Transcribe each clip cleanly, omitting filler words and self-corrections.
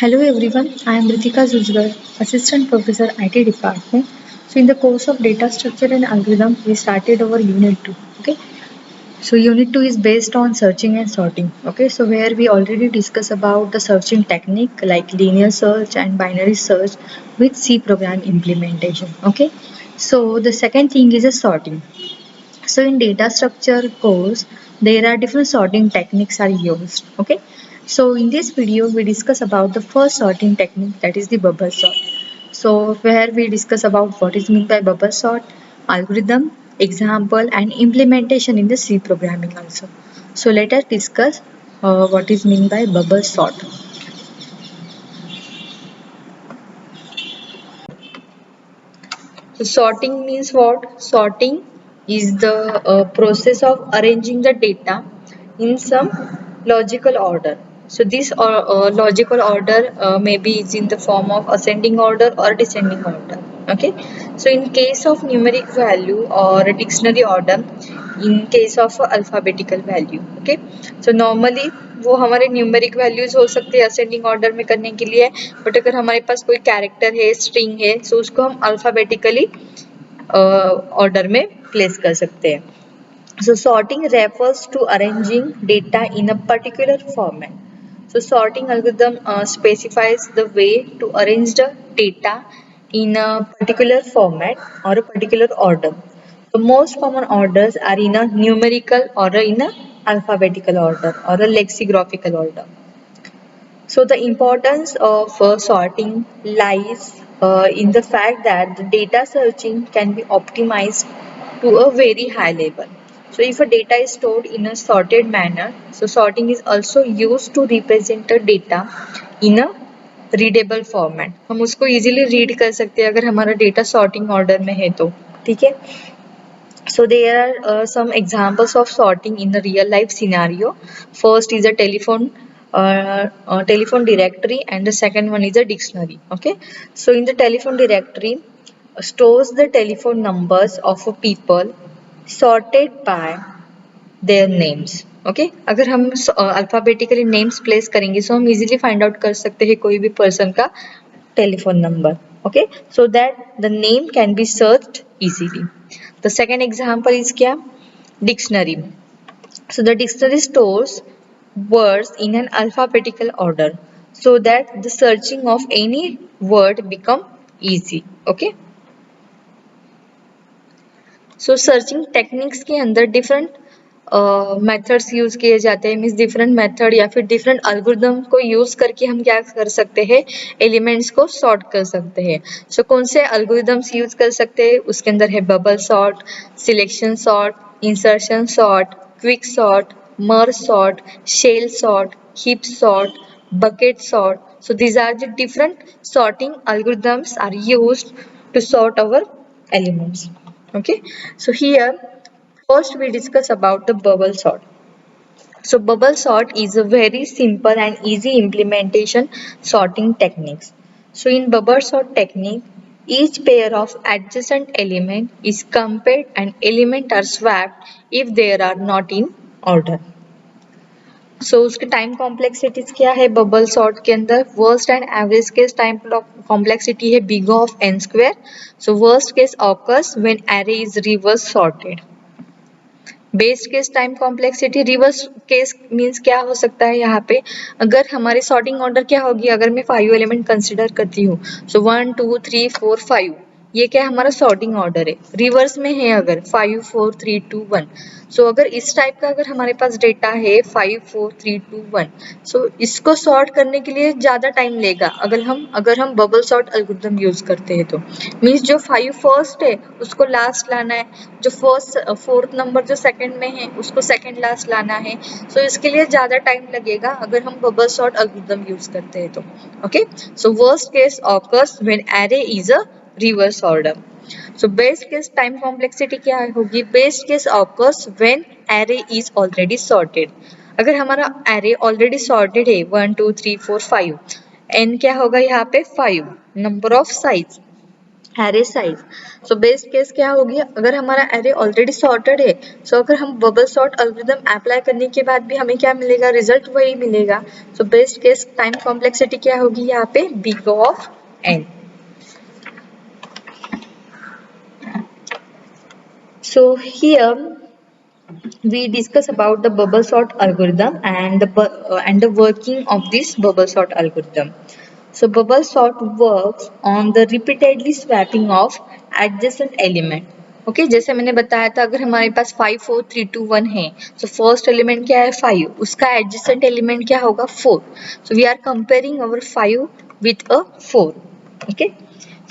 Hello everyone, I am Ritika Zujgar, Assistant Professor IT Department. So in the course of Data Structure and Algorithm, we started our Unit 2. Okay, so Unit 2 is based on searching and sorting. Okay, so where we already discussed about the searching technique like linear search and binary search with C program implementation. Okay, so the second thing is a sorting. So in data structure course, there are different sorting techniques are used. Okay. So in this video, we discuss about the first sorting technique, that is the bubble sort. So where we discuss about what is meant by bubble sort, algorithm, example, and implementation in the C programming also. So let us discuss what is meant by bubble sort. So sorting means what? Sorting is the process of arranging the data in some logical order. So this logical order maybe is in the form of ascending order or descending order. Okay. So in case of numeric value or a dictionary order, in case of alphabetical value. Okay. So normally वो हमारे numeric values हो सकते हैं ascending order में करने के लिए, but अगर हमारे पास कोई कैरेक्टर है, स्ट्रिंग है, सो उसको हम अल्फाबेटिकली ऑर्डर में प्लेस कर सकते हैं. So sorting refers to arranging data in a particular format. So sorting algorithm specifies the way to arrange the data in a particular format or a particular order. The most common orders are in a numerical or in a alphabetical order or a lexicographical order. So the importance of sorting lies in the fact that the data searching can be optimized to a very high level. So if a data is stored in a sorted manner, so sorting is also used to represent the data in a readable format. हम उसको easily read कर सकते हैं अगर हमारा data sorting order में है तो, ठीक है? So there are some examples of sorting in the real life scenario. First is a telephone directory, and the second one is a dictionary. Okay. So in the telephone directory, stores the telephone numbers of a people sorted by their names. Okay अगर हम alphabetically names place करेंगे सो हम easily find out कर सकते हैं कोई भी person का telephone number. Okay, so that the name can be searched easily. The second example is क्या? Dictionary. So the dictionary stores words in an alphabetical order so that the searching of any word become easy. Okay. So searching techniques के अंदर different methods use किए जाते हैं. Means different method या फिर different algorithm को use करके हम क्या कर सकते हैं, एलिमेंट्स को सॉर्ट कर सकते हैं. सो कौन से अल्गोरिदम्स यूज कर सकते हैं, उसके अंदर है bubble sort, selection sort, insertion sort, quick sort, merge sort, shell sort, heap sort, bucket sort. So these are the different sorting algorithms are used to sort our elements. Okay, so here first we discuss about the bubble sort. So bubble sort is a very simple and easy implementation sorting techniques. So in bubble sort technique, each pair of adjacent element is compared and element are swapped if they are not in order. So उसके time complexities क्या है bubble sort के अंदर? Worst and average case time complexity है big of n square. So worst case occurs when array is reverse sorted. Best case time complexity, reverse case means क्या हो सकता है यहाँ पे, अगर हमारी सॉर्टिंग ऑर्डर क्या होगी, अगर मैं 5 एलिमेंट कंसिडर करती हूँ, सो 1 2 3 4 5, ये क्या हमारा सॉर्टिंग ऑर्डर है. रिवर्स में है अगर 5 4 3 2 1, सो अगर इस टाइप का अगर हमारे पास डेटा है 5 4 3 2 1, सो इसको सॉर्ट करने के लिए ज्यादा टाइम लेगा अगर हम बबल सॉर्ट एल्गोरिथम यूज करते हैं तो. मींस जो 5 फर्स्ट है उसको लास्ट लाना है, जो फोर्थ नंबर जो सेकंड में है उसको सेकंड लास्ट लाना है. सो इसके लिए ज्यादा टाइम लगेगा अगर हम बबल सॉर्ट एल्गोरिथम यूज करते हैं तो. Okay, so worst case occurs when array is a reverse order. So best case time complexity क्या होगी? Best case occurs when array is already sorted. अगर हमारा array already sorted है 1 2 3 4 5, n क्या होगा यहाँ पे 5 number of size. Array size. So best case क्या होगी, अगर हमारा एरे ऑलरेडी सॉर्टेड है, सो अगर हम बबल सॉर्ट एल्गोरिथम अप्लाई करने के बाद भी हमें क्या मिलेगा, रिजल्ट वही मिलेगा। So best case time complexity क्या होगी यहाँ पे, big of n. So here we discuss about the bubble sort algorithm and the working of this bubble sort algorithm. So bubble sort works on the repeatedly swapping of adjacent element. Okay जैसे मैंने बताया था, अगर हमारे पास 5 4 3 2 1 है, तो first element क्या है 5, उसका एडजेसेंट एलिमेंट क्या होगा 4. So we are comparing our 5 with a 4. Okay,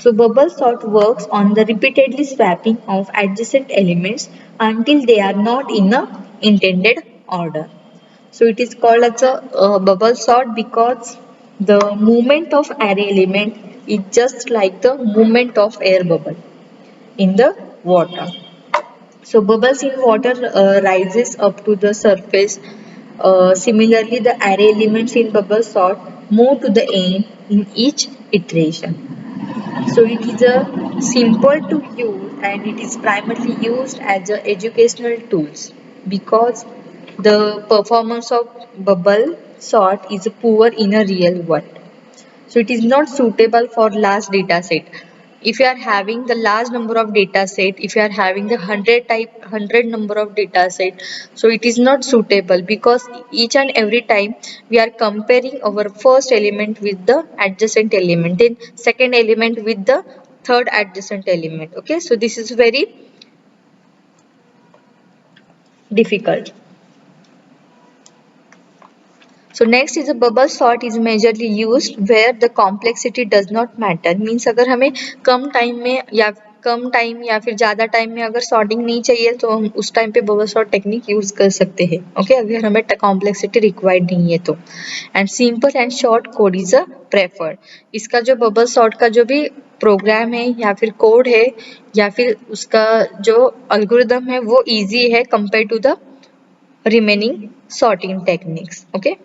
so bubble sort works on the repeatedly swapping of adjacent elements until they are not in the intended order. So it is called as a bubble sort because the movement of array element is just like the movement of air bubble in the water. So bubbles in water rises up to the surface. Similarly, the array elements in bubble sort move to the end in each iteration. So it is a simple to use and it is primarily used as a educational tools because the performance of bubble sort is poor in a real world. So it is not suitable for large data set. If you are having the large number of data set, if you are having the 100 number of data set, so it is not suitable because each and every time we are comparing our first element with the adjacent element, then second element with the third adjacent element. Okay, so this is very difficult. So next is a bubble sort is majorly used where the complexity does not matter. Means अगर हमें कम time या फिर ज़्यादा time में अगर sorting नहीं चाहिए तो हम उस टाइम पे बबल सॉर्ट टेक्निक यूज़ कर सकते हैं. ओके, अगर हमें कॉम्प्लेक्सिटी रिक्वायर्ड नहीं है तो. And simple and short code is a preferred. इसका जो बबल सॉर्ट का जो भी प्रोग्राम है या फिर कोड है या फिर उसका जो एल्गोरिथम है वो इजी है compare to the remaining sorting techniques. Okay,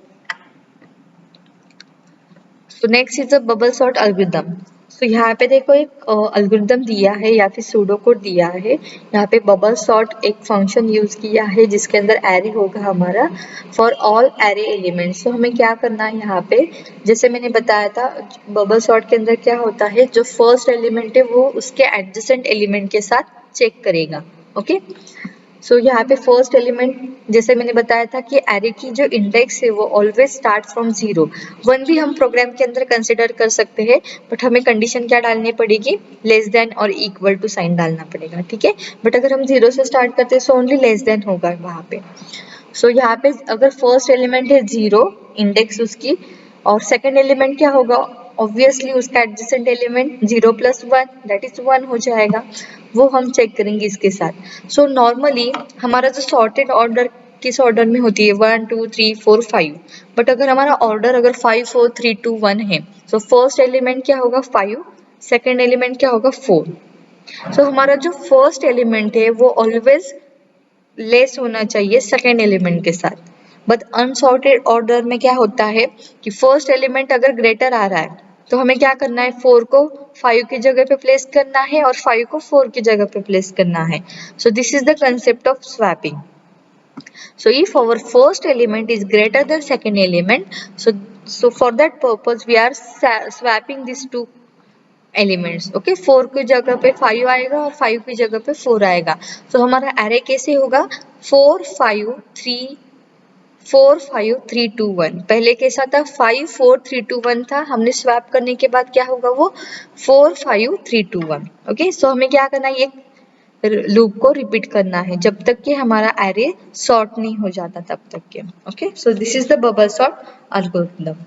so next is a bubble sort algorithm. So यहाँ पे देखो एक एल्गोरिथम दिया है या फिर सूडो कोड दिया है. यहाँ पे बबल सॉर्ट एक फंक्शन यूज किया है जिसके अंदर एरे होगा हमारा फॉर ऑल एरे एलिमेंट्स. तो हमें क्या करना है यहाँ पे, जैसे मैंने बताया था बबल सॉर्ट के अंदर क्या होता है, जो फर्स्ट एलिमेंट है वो उसके एडजेसेंट एलिमेंट के साथ चेक करेगा. ओके, सो यहाँ पे फर्स्ट एलिमेंट जैसे मैंने बताया था कि एरे की जो इंडेक्स है वो ऑलवेज स्टार्ट फ्रॉम 0. 1 भी हम प्रोग्राम के अंदर कंसिडर कर सकते हैं, बट हमें कंडीशन क्या डालनी पड़ेगी, लेस देन और इक्वल टू साइन डालना पड़ेगा. ठीक है, बट अगर हम 0 से स्टार्ट करते हैं सो ओनली लेस देन होगा वहाँ पे. सो यहाँ पे अगर फर्स्ट एलिमेंट है 0 इंडेक्स उसकी, और सेकेंड एलिमेंट क्या होगा, ऑब्वियसली उसका एडजेसेंट एलिमेंट 0 + 1 दैट इज 1 हो जाएगा. वो हम चेक करेंगे इसके साथ. सो नॉर्मली हमारा जो सॉर्टेड ऑर्डर किस ऑर्डर में होती है, 1 2 3 4 5. बट अगर हमारा ऑर्डर अगर 5 4 3 2 1 है, सो फर्स्ट एलिमेंट क्या होगा 5, सेकेंड एलिमेंट क्या होगा 4. सो हमारा जो फर्स्ट एलिमेंट है वो ऑलवेज लेस होना चाहिए सेकेंड एलिमेंट के साथ. बट अनसॉर्टेड ऑर्डर में क्या होता है कि फर्स्ट एलिमेंट अगर ग्रेटर आ रहा है तो हमें क्या करना है, 4 को 5 की जगह पे प्लेस करना है और 5 को 4 की जगह पे प्लेस करना है. सो this is the concept of swapping. So if our first element is greater than second element, so for that purpose we are swapping these two elements. Okay, 4 की जगह पे 5 आएगा और 5 की जगह पे 4 आएगा. तो हमारा एरे कैसे होगा, 4 5 3 4 5 3 2 1. पहले कैसा था, 5 4 3 2 1 था. हमने स्वैप करने के बाद क्या होगा, वो 4 5 3 2 1. ओके, सो हमें क्या करना है, ये लूप को रिपीट करना है जब तक कि हमारा एरे सॉर्ट नहीं हो जाता तब तक के. Okay, so this is the bubble sort algorithm.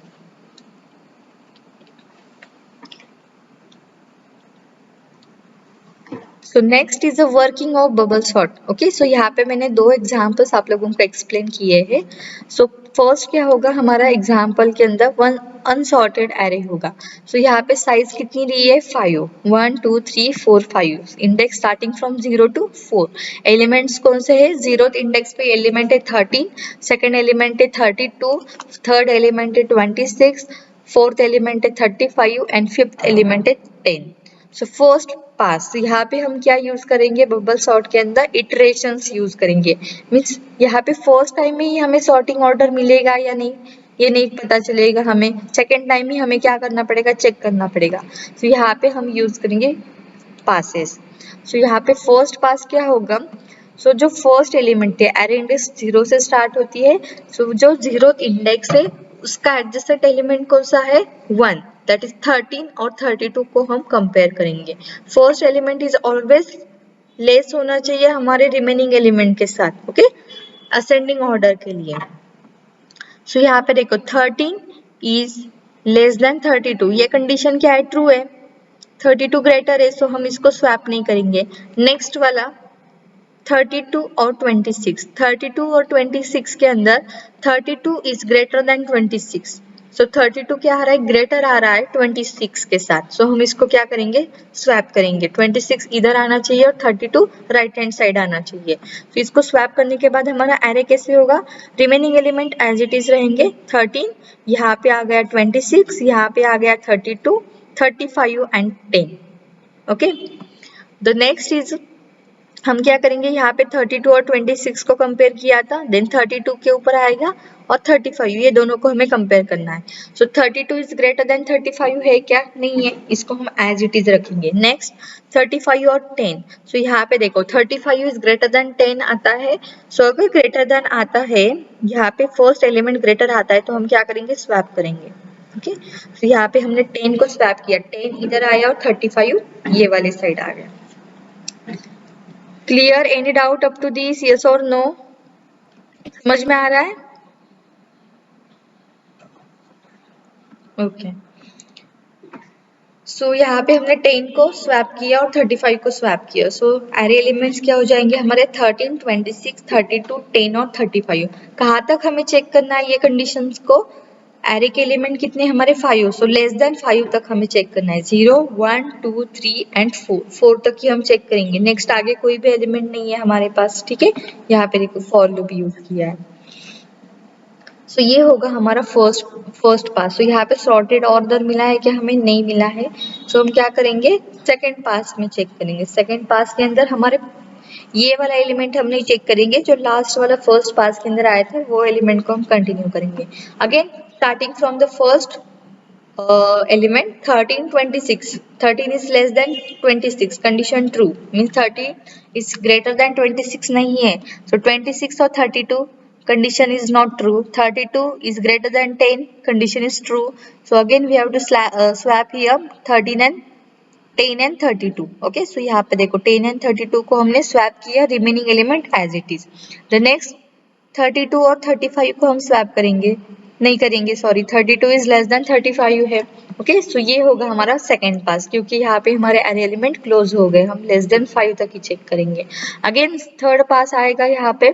So next is the working of bubble sort. Okay, so यहाँ पे मैंने 2 एग्जाम्पल्स आप लोगों को एक्सप्लेन किए हैं. सो फर्स्ट क्या होगा, हमारा एग्जाम्पल के अंदर 1 अनसॉर्टेड एरे होगा. सो यहाँ पे साइज कितनी दी है, 5 1 2 3 4 5. Index starting from 0 to 4. Elements कौन से है, 0th इंडेक्स पे एलिमेंट है 13, सेकेंड एलिमेंट है 32, थर्ड एलिमेंट है 26, फोर्थ एलिमेंट है 35 एंड फिफ्थ एलिमेंट है 10. सो फर्स्ट पास, यहाँ पे हम क्या यूज करेंगे बबल सॉर्ट के अंदर, इटरेशंस यूज करेंगे। मीन्स यहाँ पे फर्स्ट टाइम में ही हमें सॉर्टिंग ऑर्डर मिलेगा या नहीं, ये नहीं पता चलेगा हमें। सेकेंड टाइम ही हमें क्या करना पड़ेगा, चेक करना पड़ेगा। तो यहाँ पे हम यूज करेंगे पासेस। सो यहाँ पे फर्स्ट पास क्या होगा, सो जो फर्स्ट एलिमेंट है, एरे इंडेक्स 0 से स्टार्ट होती है, सो जो 0th इंडेक्स है उसका एडजेसेंट एलिमेंट कौन सा है, 1, दैट इज 13 और 32 को हम कंपेयर करेंगे। First element is always less होना चाहिए हमारे रिमेनिंग एलिमेंट के साथ, ओके, असेंडिंग ऑर्डर के लिए। सो यहाँ पे देखो 13 इज लेस देन 32, ये कंडीशन क्या है, ट्रू है। 32 ग्रेटर है, सो हम इसको स्वैप नहीं करेंगे। नेक्स्ट वाला 32 और 26, 32 और 26 के अंदर 32 इज ग्रेटर देन 26, सो 32 क्या आ रहा है, ग्रेटर आ रहा है 26 के साथ। सो हम इसको क्या करेंगे, स्वैप करेंगे। 26 इधर आना चाहिए और 32 राइट हैंड साइड आना चाहिए। तो इसको स्वैप करने के बाद हमारा एरे कैसे होगा, remaining element as it is रहेंगे। 13 यहाँ पे आ गया, 26 यहाँ पे आ गया, 32, 35 and 10, okay. The next is, हम क्या करेंगे, यहाँ पे 32 और 26 को कंपेयर किया था, देन 32 के ऊपर आएगा और 35, ये दोनों को हमें कंपेयर करना है। सो 32 इज ग्रेटर देन 35 है क्या, नहीं है, इसको हम एज इट इज रखेंगे। नेक्स्ट 35 और 10, सो यहाँ पे देखो 35 इज ग्रेटर देन 10 आता है। सो अगर ग्रेटर देन आता है, यहाँ पे फर्स्ट एलिमेंट ग्रेटर आता है, तो हम क्या करेंगे, स्वैप करेंगे, ओके। तो यहाँ पे हमने 10 को स्वैप किया, 10 इधर आया और 35 ये वाले साइड आ गया। Clear, any doubt up to this, yes और नो, समझ में आ रहा है, ओके। सो यहाँ पे हमने 10 को स्वैप किया और 35 को स्वैप किया। सो एरे एलिमेंट्स क्या हो जाएंगे हमारे, 13, 26, 32, 10 और 35। कहाँ तक हमें चेक करना है ये कंडीशंस को, एरे के एलिमेंट कितने हमारे, 5, सो लेस देन 5 तक हमें चेक करना है। 0, 1, 2, 3 एंड 4 तक ही हम चेक करेंगे। नेक्स्ट आगे कोई भी एलिमेंट नहीं है हमारे पास, ठीक है। यहाँ पे देखो फॉर लूप यूज किया है। सो ये होगा हमारा फर्स्ट पास। सो यहाँ पे सॉर्टेड ऑर्डर मिला है क्या, हमें नहीं मिला है। सो हम क्या करेंगे, सेकंड पास में चेक करेंगे। सेकंड पास के अंदर हमारे ये वाला एलिमेंट हम नहीं चेक करेंगे, जो लास्ट वाला फर्स्ट पास के अंदर आया था वो एलिमेंट को हम कंटिन्यू करेंगे। Again starting from the first element 13, 26, 13 is less than 26, condition true, means 13 is greater than 26 नहीं है, so 26 और 32 condition is not true, 32 is greater than 10, condition is true, so again we have to swap here 13 and 10 and 32, okay। so यहाँ पे देखो 10 and 32 को हमने swap किया, remaining element as it is। the next 32 और 35 को हम स्वैप करेंगे, नहीं करेंगे, सॉरी, 32 इज लेस देन 35 है, ओके। सो ये होगा हमारा सेकंड पास, क्योंकि यहाँ पे हमारे एरे एलिमेंट क्लोज हो गए, हम लेस देन 5 तक ही चेक करेंगे। अगेन थर्ड पास आएगा, यहाँ पे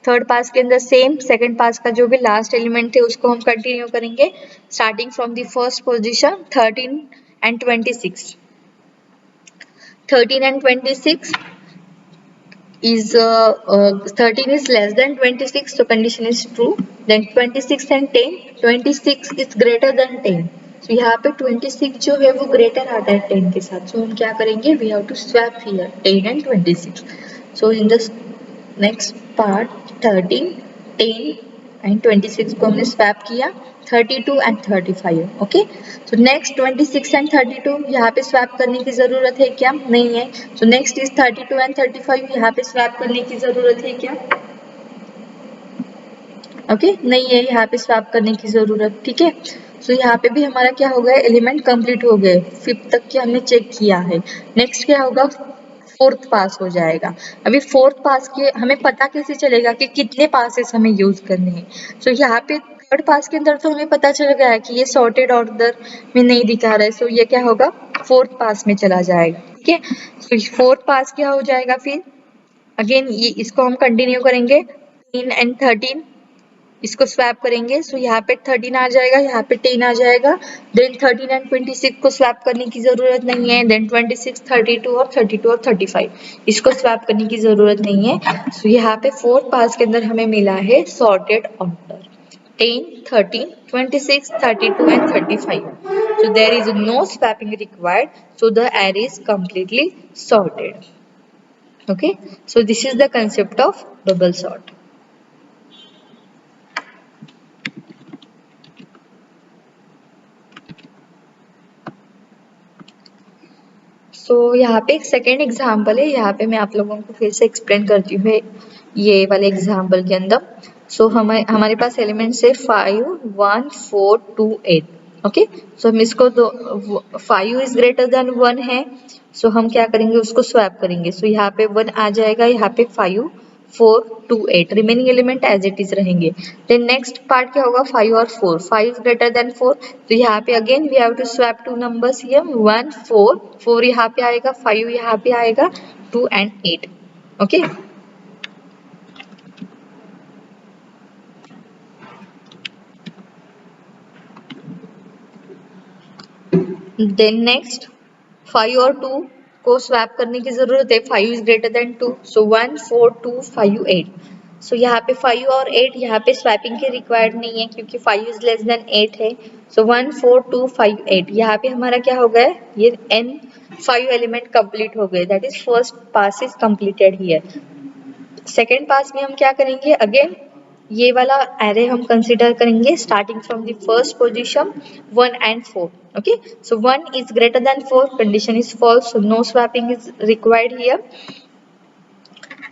थर्ड पास के अंदर सेम सेकंड पास का जो भी लास्ट एलिमेंट है उसको हम कंटिन्यू करेंगे, starting from the first position 13 and 26, 13 and 26 is 13 is less than 26, so condition is true। then 26 and 10, 26 is greater than 10, so यहाँ पे 26 जो है वो greater आता है 10 के साथ, so हम क्या करेंगे, we have to swap here 10 and 26। so in the next part 13, 10 and 26 को हमने swap किया, 32 and 35, ओके। तो नेक्स्ट 26 एंड 32 यहाँ पे स्वैप करने की जरूरत है क्या, नहीं है। सो नेक्स्ट इज 32 एंड 35, यहाँ पे स्वैप करने की जरूरत है क्या, ओके, नहीं है, यहाँ पे स्वैप करने की जरूरत, ठीक है। सो यहाँ पे भी हमारा क्या हो गया, एलिमेंट कंप्लीट हो गए, 5th तक के हमने चेक किया है। नेक्स्ट क्या होगा, फोर्थ पास हो जाएगा। अभी फोर्थ पास के हमें पता कैसे चलेगा कि कितने पासेस हमें यूज करने हैं। सो यहाँ पे थर्ड पास के अंदर तो हमें पता चल गया है कि ये सॉर्टेड ऑर्डर में नहीं दिखा रहा है, सो ये क्या होगा, फोर्थ पास में चला जाएगा, ठीक है। सो फोर्थ पास क्या हो जाएगा, फिर अगेन ये इसको हम कंटिन्यू करेंगे, 13 and 13 इसको स्वैप करेंगे। सो यहाँ पे 13 आ जाएगा, यहाँ पे 10 आ जाएगा। देन 13 एंड 26 को स्वैप करने की जरूरत नहीं है। देन 26, 32 और 32 और 35 इसको स्वैप करने की जरूरत नहीं है। सो यहाँ पे फोर्थ पास के अंदर हमें मिला है sorted order, 10, 13, 26, 32 and 35. So there is no swapping required. So the array is completely sorted. Okay. So this is the concept of bubble sort. सो यहाँ पे एक सेकेंड एग्जाम्पल है, यहाँ पे मैं आप लोगों को फिर से एक्सप्लेन करती हूँ ये वाले एग्जाम्पल के अंदर. सो हमारे पास एलिमेंट्स है 5, 1, 4, 2, 8. ओके. सो हम इसको 5 इज ग्रेटर देन 1 है. सो हम क्या करेंगे, उसको स्वैप करेंगे. सो यहाँ पे 1 आ जाएगा, यहाँ पे 5, 4, 2, 8 remaining element as it is रहेंगे. देन नेक्स्ट पार्ट क्या होगा, 5 और 4. 5 इज ग्रेटर देन 4. तो यहाँ पे again we have to swap two numbers here, 1, 4. 4 यहाँ पे आएगा, 5 यहाँ पे आएगा, 2 एंड 8. ओके. देन नेक्स्ट 5 और 2 को स्वैप करने की जरूरत है. 5 इज ग्रेटर देन 2. सो 1, 4, 2, 5, 8. सो यहाँ पे 5 और 8 यहाँ पे स्वैपिंग के रिक्वायर्ड नहीं है क्योंकि 5 इज लेस देन 8 है. सो 1, 4, 2, 5, 8 यहाँ पे हमारा क्या हो गया, ये n 5 एलिमेंट कंप्लीट हो गए. That is first pass is completed here. Second pass में हम क्या करेंगे, अगेन ये वाला एरे हम कंसिडर करेंगे starting from the first position 1 and 4. okay. So 1 is greater than 4, condition is false, so no swapping is required here.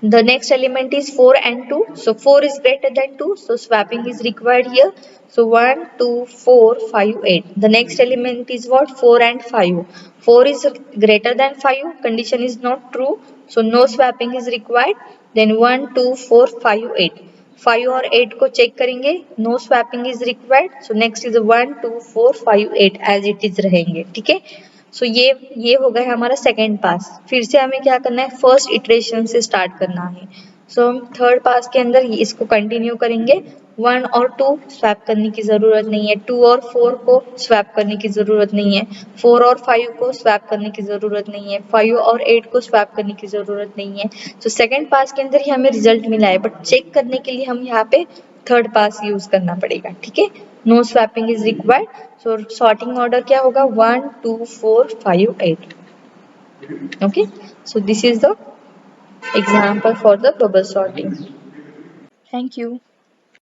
The next element is 4 and 2. So 4 is greater than 2, so swapping is required here. So 1, 2, 4, 5, 8. The next element is what, 4 and 5. 4 is greater than 5, condition is not true, so no swapping is required. Then 1, 2, 4, 5, 8. 5 और 8 को check करेंगे, no swapping is required. So next is 1, 2, 4, 5, 8 as it is रहेंगे. ठीक है. सो ये हो गया हमारा सेकेंड पास. फिर से हमें क्या करना है, फर्स्ट इटरेशन से स्टार्ट करना है. सो हम थर्ड पास के अंदर इसको कंटिन्यू करेंगे. 1 और 2 स्वैप करने की जरूरत नहीं है. 2 और 4 को स्वैप करने की जरूरत नहीं है. 4 और 5 को स्वैप करने की जरूरत नहीं है. 5 और 8 को स्वैप करने की जरूरत नहीं है. तो सेकेंड पास के अंदर ही हमें रिजल्ट मिला है, बट चेक करने के लिए हम यहाँ पे थर्ड पास यूज करना पड़ेगा. ठीक है. No swapping is required. So sorting order क्या होगा, 1, 2, 4, 5, 8. Okay. So this is the example for the bubble sorting. Thank you.